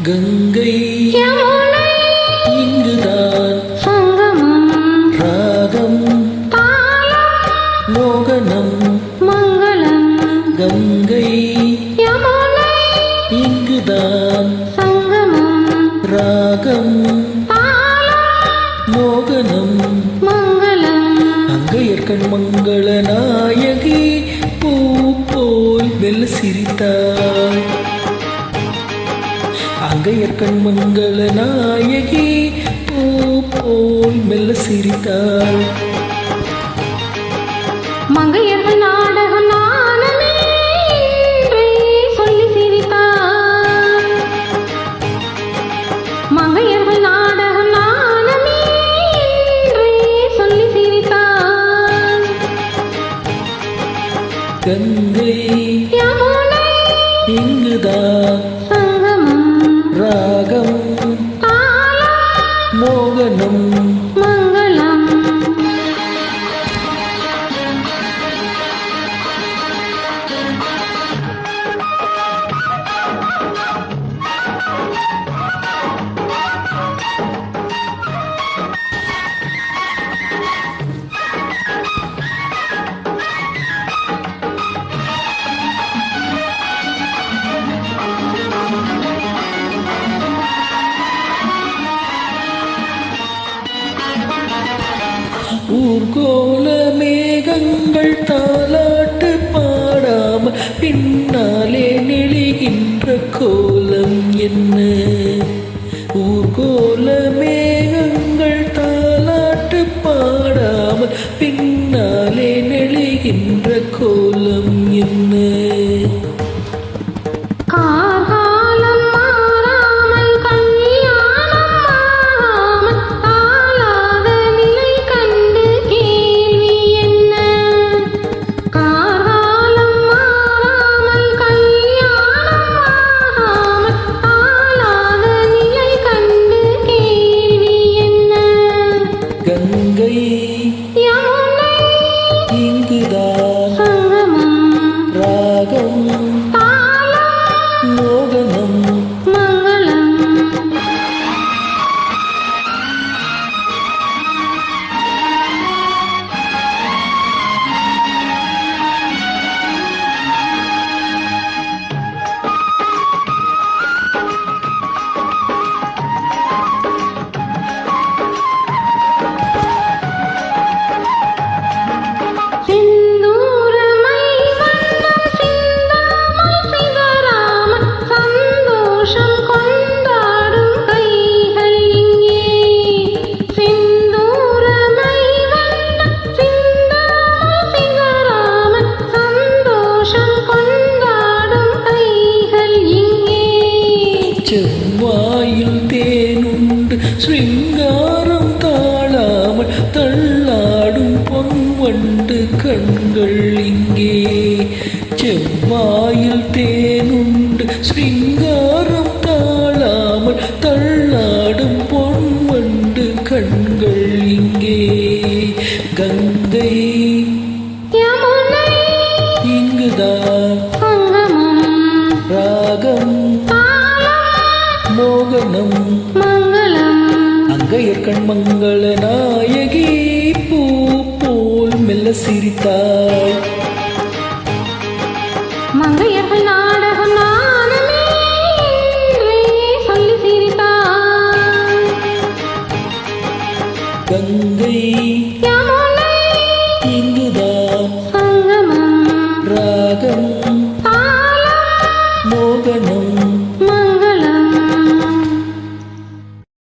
கங்கை இங்குதான் சங்கமம் ராகம் மோகனம் மங்களம் கங்கை இங்குதான் சங்கமம் ராகம் மோகனம் மங்களம் அங்கையர்கண் மங்கள நாயகி பூ போல் மெல்ல சிரித்தாள். அங்கையர்கண் மங்கள நாயகி பூ போல் மெல்ல சிரித்தாள். மங்கையர்கள் நாடகம் நாணமே என்றே சொல்லி சிரித்தார். மங்கையர்கள் நாடகம் நாணமே என்றே சொல்லி சிரித்தார். கங்கை யமுனை இங்குதான் சங்கமம் ராகம் மோகனம் மங்களம் ஊர்கோல மேகங்கள் தாலாட்டு பாடாம பின்னாலே நெளிகின்ற கோலம் என்ன? ஊர்கோல மேகங்கள் தாலாட்டு பாடாம பின்னாலே நெளிகின்ற கோலம் என்ன? காலம் மாறாமல் கல்யாணம் ஆகாமல் தாளாத நிலை கண்டு கேள்வி என்ன? காலம் மாறாமல் கல்யாணம் ஆகாமல் தாளாத நிலை கண்டு கேள்வி என்ன? கங்கை யமுனை இங்குதான் சங்கமம் ராகம் மோகனம் மங்களம் சிந்தூரமை வண்ணம் சிந்தாமல் சிதறாமல் சந்தோஷம் கொண்டாடும் கைகள் இங்கே. சிந்தூரமை வண்ணம் சிந்தாமல் சிதறாமல் சந்தோஷம் கொண்டாடும் கைகள் இங்கே. செவ்வாயில் தேனுண்டு ஸ்ருங்காரம் தாழாமல் தள்ளாடும் பொன்வண்டு கண்கள் இங்கே. செவ்வாயில் தேனுண்டு ஸ்ருங்காரம் தாழாமல் தள்ளாடும் பொன்வண்டு கண்கள் இங்கே. கங்கை யமுனை இங்குதான் சங்கமம் ராகம் மோகனம் மங்களம் அங்கையர்கண் மங்கள நாயகி பூ போல் மெல்ல சிரித்தாள். மங்கையர்கள் நாடகம் நாணமே என்றே சொல்லி சிரித்தார். கங்கை யமுனை இங்குதான்